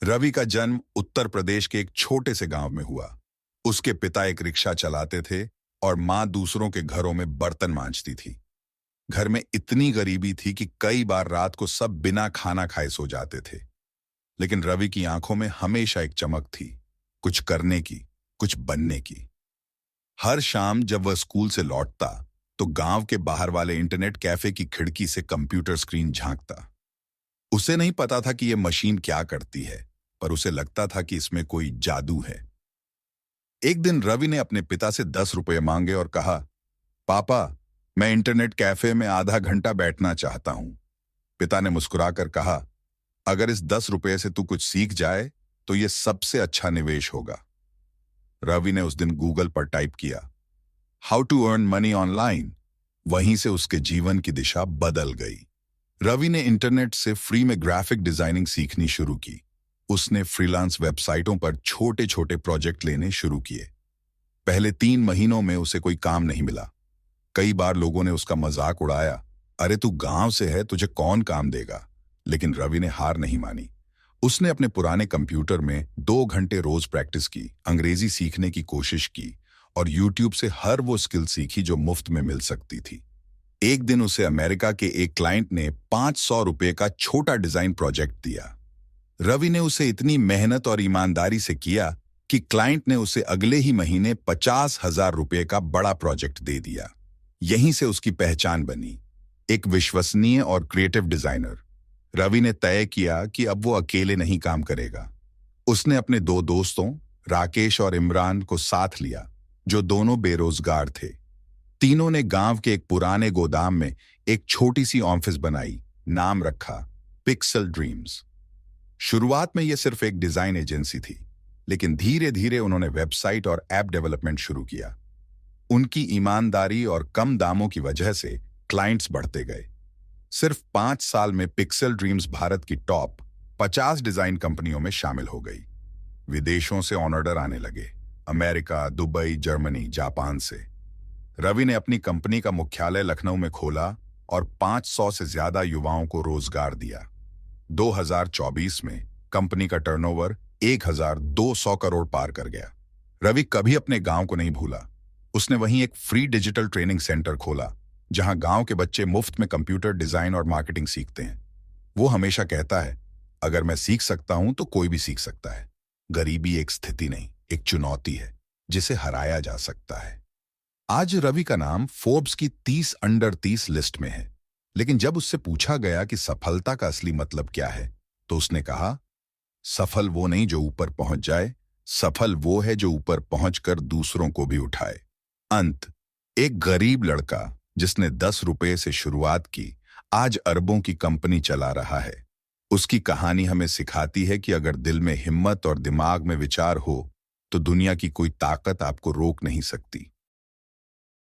रवि का जन्म उत्तर प्रदेश के एक छोटे से गांव में हुआ। उसके पिता एक रिक्शा चलाते थे और मां दूसरों के घरों में बर्तन मांजती थी। घर में इतनी गरीबी थी कि कई बार रात को सब बिना खाना खाए सो जाते थे। लेकिन रवि की आंखों में हमेशा एक चमक थी, कुछ करने की, कुछ बनने की। हर शाम जब वह स्कूल से लौटता तो गांव के बाहर वाले इंटरनेट कैफे की खिड़की से कंप्यूटर स्क्रीन झांकता। उसे नहीं पता था कि यह मशीन क्या करती है, पर उसे लगता था कि इसमें कोई जादू है। एक दिन रवि ने अपने पिता से 10 रुपये मांगे और कहा, पापा, मैं इंटरनेट कैफे में आधा घंटा बैठना चाहता हूं। पिता ने मुस्कुराकर कहा, अगर इस 10 रुपये से तू कुछ सीख जाए तो यह सबसे अच्छा निवेश होगा। रवि ने उस दिन गूगल पर टाइप किया, how to earn money online. वहीं से उसके जीवन की दिशा बदल गई। रवि ने इंटरनेट से फ्री में ग्राफिक डिजाइनिंग सीखनी शुरू की। उसने फ्रीलांस वेबसाइटों पर छोटे छोटे प्रोजेक्ट लेने शुरू किए। पहले 3 महीनों में उसे कोई काम नहीं मिला। कई बार लोगों ने उसका मजाक उड़ाया, अरे तू गांव से है, तुझे कौन काम देगा। लेकिन रवि ने हार नहीं मानी। उसने अपने पुराने कंप्यूटर में 2 घंटे रोज प्रैक्टिस की, अंग्रेजी सीखने की कोशिश की और यूट्यूब से हर वो स्किल सीखी जो मुफ्त में मिल सकती थी। एक दिन उसे अमेरिका के एक क्लाइंट ने 500 रुपये का छोटा डिजाइन प्रोजेक्ट दिया। रवि ने उसे इतनी मेहनत और ईमानदारी से किया कि क्लाइंट ने उसे अगले ही महीने 50,000 रुपये का बड़ा प्रोजेक्ट दे दिया। यहीं से उसकी पहचान बनी, एक विश्वसनीय और क्रिएटिव डिजाइनर। रवि ने तय किया कि अब वो अकेले नहीं काम करेगा। उसने अपने 2 दोस्तों राकेश और इमरान को साथ लिया, जो दोनों बेरोजगार थे। तीनों ने गांव के एक पुराने गोदाम में एक छोटी सी ऑफिस बनाई, नाम रखा पिक्सल ड्रीम्स। शुरुआत में यह सिर्फ एक डिजाइन एजेंसी थी, लेकिन धीरे धीरे उन्होंने वेबसाइट और ऐप डेवलपमेंट शुरू किया। उनकी ईमानदारी और कम दामों की वजह से क्लाइंट्स बढ़ते गए। सिर्फ 5 साल में पिक्सल ड्रीम्स भारत की टॉप 50 डिजाइन कंपनियों में शामिल हो गई। विदेशों से ऑर्डर आने लगे, अमेरिका, दुबई, जर्मनी, जापान से। रवि ने अपनी कंपनी का मुख्यालय लखनऊ में खोला और 500 से ज्यादा युवाओं को रोजगार दिया। 2024 में कंपनी का टर्नओवर 1200 करोड़ पार कर गया। रवि कभी अपने गांव को नहीं भूला। उसने वहीं एक फ्री डिजिटल ट्रेनिंग सेंटर खोला, जहां गांव के बच्चे मुफ्त में कंप्यूटर डिजाइन और मार्केटिंग सीखते हैं। वो हमेशा कहता है, अगर मैं सीख सकता हूं तो कोई भी सीख सकता है। गरीबी एक स्थिति नहीं, एक चुनौती है जिसे हराया जा सकता है। आज रवि का नाम फोर्ब्स की 30 अंडर 30 लिस्ट में है। लेकिन जब उससे पूछा गया कि सफलता का असली मतलब क्या है, तो उसने कहा, सफल वो नहीं जो ऊपर पहुंच जाए, सफल वो है जो ऊपर पहुंचकर दूसरों को भी उठाए। अंत, एक गरीब लड़का जिसने 10 रुपए से शुरुआत की, आज अरबों की कंपनी चला रहा है। उसकी कहानी हमें सिखाती है कि अगर दिल में हिम्मत और दिमाग में विचार हो, तो दुनिया की कोई ताकत आपको रोक नहीं सकती।